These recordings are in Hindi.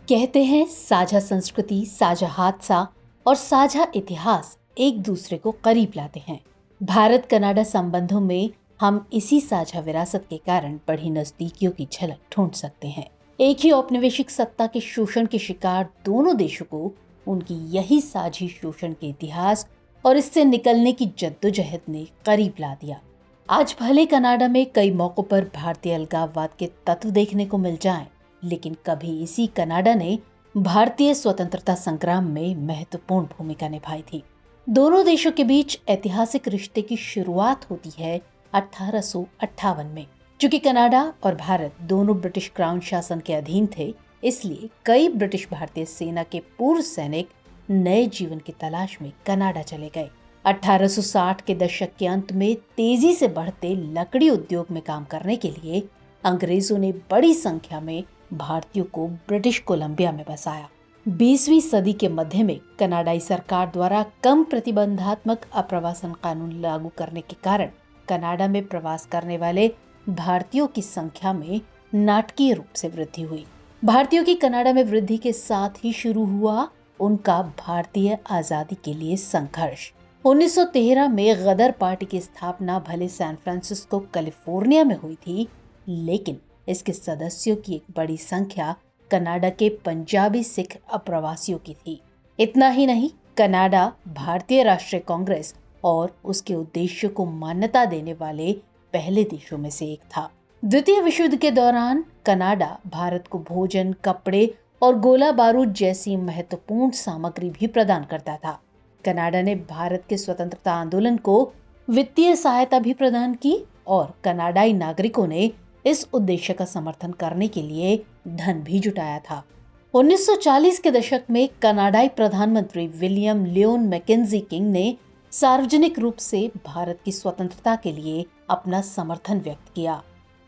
कहते हैं साझा संस्कृति, साझा हादसा और साझा इतिहास एक दूसरे को करीब लाते हैं। भारत कनाडा संबंधों में हम इसी साझा विरासत के कारण बड़ी नजदीकियों की झलक ढूंढ सकते हैं। एक ही औपनिवेशिक सत्ता के शोषण के शिकार दोनों देशों को उनकी यही साझी शोषण के इतिहास और इससे निकलने की जद्दोजहद ने करीब ला दिया। आज भले कनाडा में कई मौकों पर भारतीय अलगाववाद के तत्व देखने को मिल जाएं, लेकिन कभी इसी कनाडा ने भारतीय स्वतंत्रता संग्राम में महत्वपूर्ण भूमिका निभाई थी। दोनों देशों के बीच ऐतिहासिक रिश्ते की शुरुआत होती है 1858 में। चूंकि कनाडा और भारत दोनों ब्रिटिश क्राउन शासन के अधीन थे, इसलिए कई ब्रिटिश भारतीय सेना के पूर्व सैनिक नए जीवन की तलाश में कनाडा चले गए। 1860 के दशक के अंत में तेजी से बढ़ते लकड़ी उद्योग में काम करने के लिए अंग्रेजों ने बड़ी संख्या में भारतीयों को ब्रिटिश कोलंबिया में बसाया। 20वीं सदी के मध्य में कनाडाई सरकार द्वारा कम प्रतिबंधात्मक अप्रवासन कानून लागू करने के कारण कनाडा में प्रवास करने वाले भारतीयों की संख्या में नाटकीय रूप से वृद्धि हुई। भारतीयों की कनाडा में वृद्धि के साथ ही शुरू हुआ उनका भारतीय आजादी के लिए संघर्ष। 1913 में गदर पार्टी की स्थापना भले सैन फ्रांसिस्को कैलिफोर्निया में हुई थी, लेकिन इसके सदस्यों की एक बड़ी संख्या कनाडा के पंजाबी सिख अप्रवासियों की थी। इतना ही नहीं, कनाडा भारतीय राष्ट्रीय कांग्रेस और उसके उद्देश्यों को मान्यता देने वाले पहले देशों में से एक था। द्वितीय विश्व युद्ध के दौरान कनाडा भारत को भोजन, कपड़े और गोला बारूद जैसी महत्वपूर्ण सामग्री भी प्रदान करता था। कनाडा ने भारत के स्वतंत्रता आंदोलन को वित्तीय सहायता भी प्रदान की और कनाडाई नागरिकों ने इस उद्देश्य का समर्थन करने के लिए धन भी जुटाया था। 1940 के दशक में कनाडाई प्रधानमंत्री विलियम लियोन मैकेंजी किंग ने सार्वजनिक रूप से भारत की स्वतंत्रता के लिए अपना समर्थन व्यक्त किया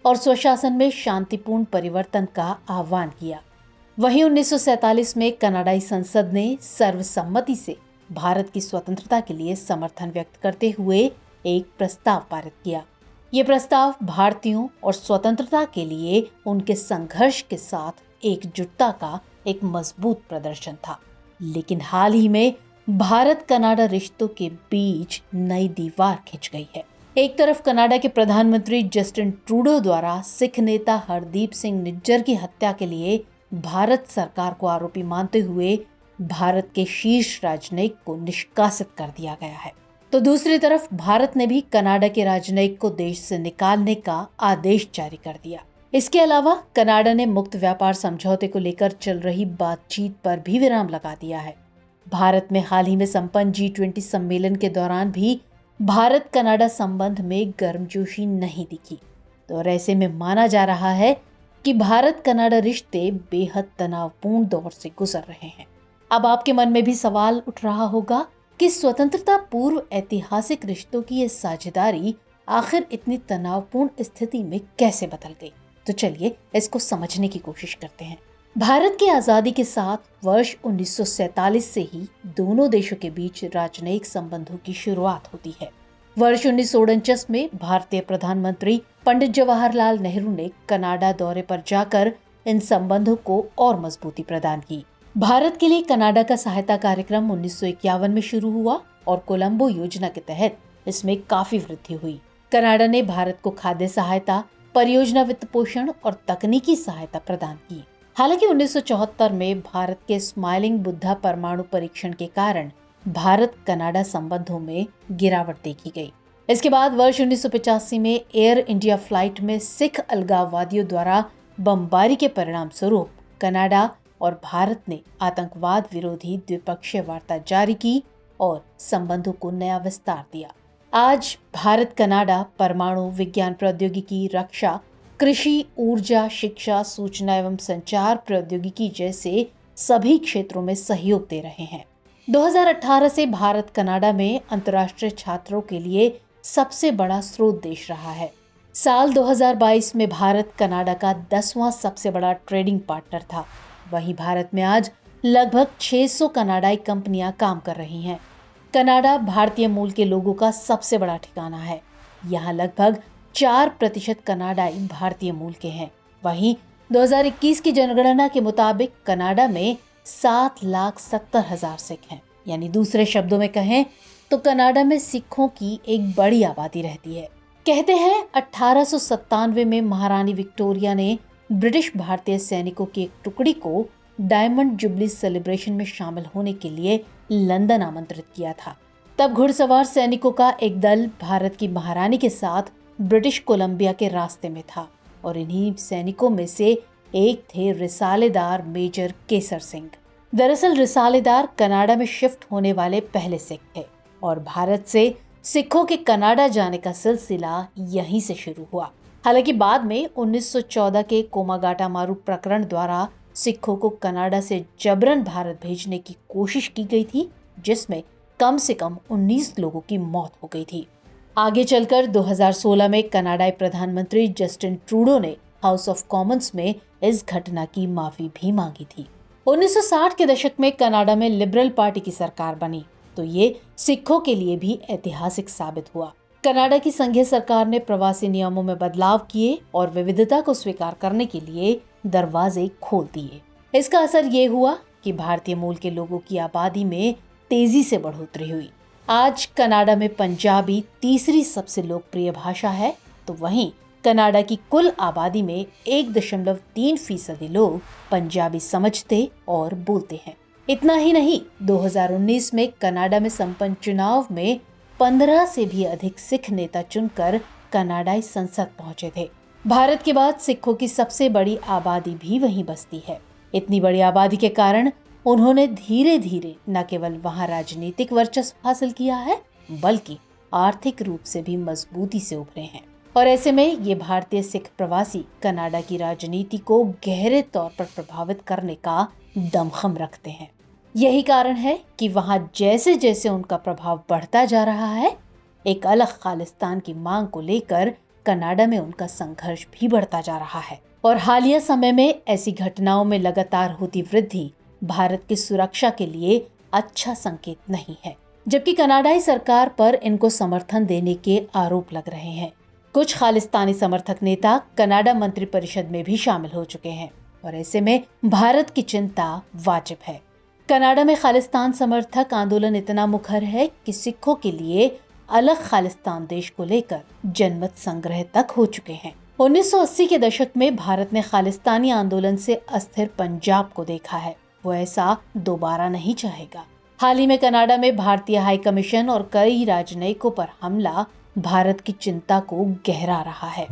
और स्वशासन में शांतिपूर्ण परिवर्तन का आह्वान किया। वहीं 1947 में कनाडाई संसद ने सर्वसम्मति से भारत की स्वतंत्रता के लिए समर्थन व्यक्त करते हुए एक प्रस्ताव पारित किया। ये प्रस्ताव भारतीयों और स्वतंत्रता के लिए उनके संघर्ष के साथ एकजुटता का एक मजबूत प्रदर्शन था। लेकिन हाल ही में भारत कनाडा रिश्तों के बीच नई दीवार खिंच गई है। एक तरफ कनाडा के प्रधानमंत्री जस्टिन ट्रूडो द्वारा सिख नेता हरदीप सिंह निज्जर की हत्या के लिए भारत सरकार को आरोपी मानते हुए भारत के शीर्ष राजनयिक को निष्कासित कर दिया गया है, तो दूसरी तरफ भारत ने भी कनाडा के राजनयिक को देश से निकालने का आदेश जारी कर दिया। इसके अलावा कनाडा ने मुक्त व्यापार समझौते को लेकर चल रही बातचीत पर भी विराम लगा दिया है। भारत में हाल ही में संपन्न G20 सम्मेलन के दौरान भी भारत कनाडा संबंध में गर्मजोशी नहीं दिखी, तो और ऐसे में माना जा रहा है कि भारत कनाडा रिश्ते बेहद तनावपूर्ण दौर से गुजर रहे हैं। अब आपके मन में भी सवाल उठ रहा होगा कि स्वतंत्रता पूर्व ऐतिहासिक रिश्तों की ये साझेदारी आखिर इतनी तनावपूर्ण स्थिति में कैसे बदल गई। तो चलिए इसको समझने की कोशिश करते हैं। भारत की आजादी के साथ वर्ष 1947 से ही दोनों देशों के बीच राजनयिक संबंधों की शुरुआत होती है। वर्ष 1949 में भारतीय प्रधानमंत्री पंडित जवाहरलाल नेहरू ने कनाडा दौरे पर जाकर इन संबंधों को और मजबूती प्रदान की। भारत के लिए कनाडा का सहायता कार्यक्रम 1951 में शुरू हुआ और कोलंबो योजना के तहत इसमें काफी वृद्धि हुई। कनाडा ने भारत को खाद्य सहायता, परियोजना वित्त पोषण और तकनीकी सहायता प्रदान की। हालांकि 1974 में भारत के स्माइलिंग बुद्धा परमाणु परीक्षण के कारण भारत कनाडा संबंधों में गिरावट देखी गई। इसके बाद वर्ष 1985 में एयर इंडिया फ्लाइट में सिख अलगाववादियों द्वारा बमबारी के परिणाम स्वरूप कनाडा और भारत ने आतंकवाद विरोधी द्विपक्षीय वार्ता जारी की और संबंधों को नया विस्तार दिया। आज भारत कनाडा परमाणु विज्ञान प्रौद्योगिकी, रक्षा, कृषि, ऊर्जा, शिक्षा, सूचना एवं संचार प्रौद्योगिकी जैसे सभी क्षेत्रों में सहयोग दे रहे हैं। 2018 से भारत कनाडा में अंतर्राष्ट्रीय छात्रों के लिए सबसे बड़ा स्रोत देश रहा है। साल 2022 में भारत कनाडा का 10वां सबसे बड़ा ट्रेडिंग पार्टनर था। वहीं भारत में आज लगभग 600 कनाडाई कंपनियां काम कर रही हैं। कनाडा भारतीय मूल के लोगों का सबसे बड़ा ठिकाना है। यहाँ लगभग 4% कनाडाई भारतीय मूल के हैं। वहीं 2021 की जनगणना के मुताबिक कनाडा में 7,70,000 सिख हैं। यानी दूसरे शब्दों में कहें तो कनाडा में सिखों की एक बड़ी आबादी रहती है। कहते हैं 1897 में महारानी विक्टोरिया ने ब्रिटिश भारतीय सैनिकों की एक टुकड़ी को डायमंड जुबली सेलिब्रेशन में शामिल होने के लिए लंदन आमंत्रित किया था। तब घुड़सवार सैनिकों का एक दल भारत की महारानी के साथ ब्रिटिश कोलंबिया के रास्ते में था और इन्हीं सैनिकों में से एक थे रिसालेदार मेजर केसर सिंह। दरअसल रिसालेदार कनाडा में शिफ्ट होने वाले पहले सिख थे और भारत से सिखों के कनाडा जाने का सिलसिला यहीं से शुरू हुआ। हालांकि बाद में 1914 के कोमागाटा मारू प्रकरण द्वारा सिखों को कनाडा से जबरन भारत भेजने की कोशिश की गई थी, जिसमें कम से कम 19 लोगों की मौत हो गई थी। आगे चलकर 2016 में कनाडाई प्रधानमंत्री जस्टिन ट्रूडो ने हाउस ऑफ कॉमन्स में इस घटना की माफी भी मांगी थी। 1960 के दशक में कनाडा में लिबरल पार्टी की सरकार बनी तो ये सिखों के लिए भी ऐतिहासिक साबित हुआ। कनाडा की संघीय सरकार ने प्रवासी नियमों में बदलाव किए और विविधता को स्वीकार करने के लिए दरवाजे खोल दिए। इसका असर ये हुआ कि भारतीय मूल के लोगों की आबादी में तेजी से बढ़ोतरी हुई। आज कनाडा में पंजाबी तीसरी सबसे लोकप्रिय भाषा है, तो वहीं कनाडा की कुल आबादी में 1.3% लोग पंजाबी समझते और बोलते हैं। इतना ही नहीं, 2019 में कनाडा में संपन्न चुनाव में 15 से भी अधिक सिख नेता चुनकर कनाडाई संसद पहुंचे थे। भारत के बाद सिखों की सबसे बड़ी आबादी भी वहीं बसती है। इतनी बड़ी आबादी के कारण उन्होंने धीरे धीरे न केवल वहां राजनीतिक वर्चस्व हासिल किया है, बल्कि आर्थिक रूप से भी मजबूती से उभरे हैं। और ऐसे में ये भारतीय सिख प्रवासी कनाडा की राजनीति को गहरे तौर पर प्रभावित करने का दमखम रखते हैं। यही कारण है कि वहां जैसे जैसे उनका प्रभाव बढ़ता जा रहा है, एक अलग खालिस्तान की मांग को लेकर कनाडा में उनका संघर्ष भी बढ़ता जा रहा है। और हालिया समय में ऐसी घटनाओं में लगातार होती वृद्धि भारत की सुरक्षा के लिए अच्छा संकेत नहीं है, जबकि कनाडाई सरकार पर इनको समर्थन देने के आरोप लग रहे हैं। कुछ खालिस्तानी समर्थक नेता कनाडा मंत्रिपरिषद में भी शामिल हो चुके हैं और ऐसे में भारत की चिंता वाजिब है। कनाडा में खालिस्तान समर्थक आंदोलन इतना मुखर है कि सिखों के लिए अलग खालिस्तान देश को लेकर जनमत संग्रह तक हो चुके हैं। 1980 के दशक में भारत ने खालिस्तानी आंदोलन से अस्थिर पंजाब को देखा है, वो ऐसा दोबारा नहीं चाहेगा। हाल ही में कनाडा में भारतीय हाई कमीशन और कई राजनयिकों पर हमला भारत की चिंता को गहरा रहा है,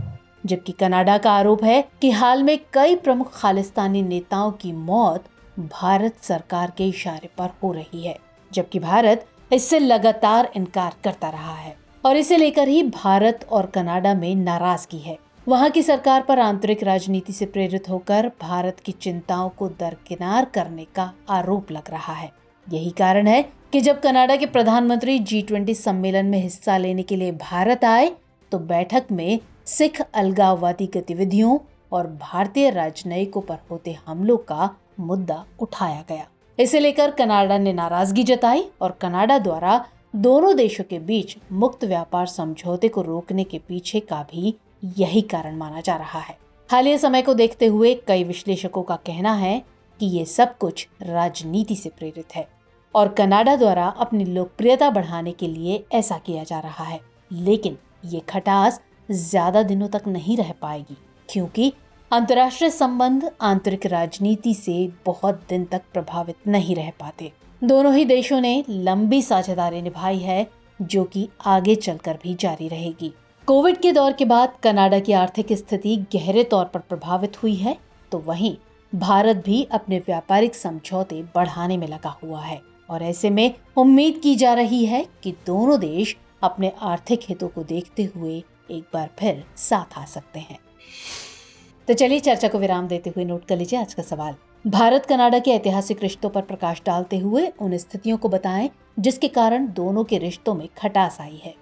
जबकि कनाडा का आरोप है कि हाल में कई प्रमुख खालिस्तानी नेताओं की मौत भारत सरकार के इशारे पर हो रही है, जबकि भारत इससे लगातार इनकार करता रहा है। और इसे लेकर ही भारत और कनाडा में नाराजगी है। वहां की सरकार पर आंतरिक राजनीति से प्रेरित होकर भारत की चिंताओं को दरकिनार करने का आरोप लग रहा है। यही कारण है कि जब कनाडा के प्रधानमंत्री G20 सम्मेलन में हिस्सा लेने के लिए भारत आए तो बैठक में सिख अलगाववादी गतिविधियों और भारतीय राजनयिकों पर होते हमलों का मुद्दा उठाया गया। इसे लेकर कनाडा ने नाराजगी जताई और कनाडा द्वारा दोनों देशों के बीच मुक्त व्यापार समझौते को रोकने के पीछे का भी यही कारण माना जा रहा है। हालिया समय को देखते हुए कई विश्लेषकों का कहना है कि ये सब कुछ राजनीति से प्रेरित है और कनाडा द्वारा अपनी लोकप्रियता बढ़ाने के लिए ऐसा किया जा रहा है। लेकिन ये खटास ज्यादा दिनों तक नहीं रह पाएगी, क्योंकि अंतर्राष्ट्रीय संबंध आंतरिक राजनीति से बहुत दिन तक प्रभावित नहीं रह पाते। दोनों ही देशों ने लंबी साझेदारी निभाई है, जो कि आगे चलकर भी जारी रहेगी। कोविड के दौर के बाद कनाडा की आर्थिक स्थिति गहरे तौर पर प्रभावित हुई है, तो वहीं भारत भी अपने व्यापारिक समझौते बढ़ाने में लगा हुआ है और ऐसे में उम्मीद की जा रही है कि दोनों देश अपने आर्थिक हितों को देखते हुए एक बार फिर साथ आ सकते हैं। तो चलिए चर्चा को विराम देते हुए नोट कर लीजिए आज का सवाल। भारत कनाडा के ऐतिहासिक रिश्तों पर प्रकाश डालते हुए उन स्थितियों को बताएं जिसके कारण दोनों के रिश्तों में खटास आई है।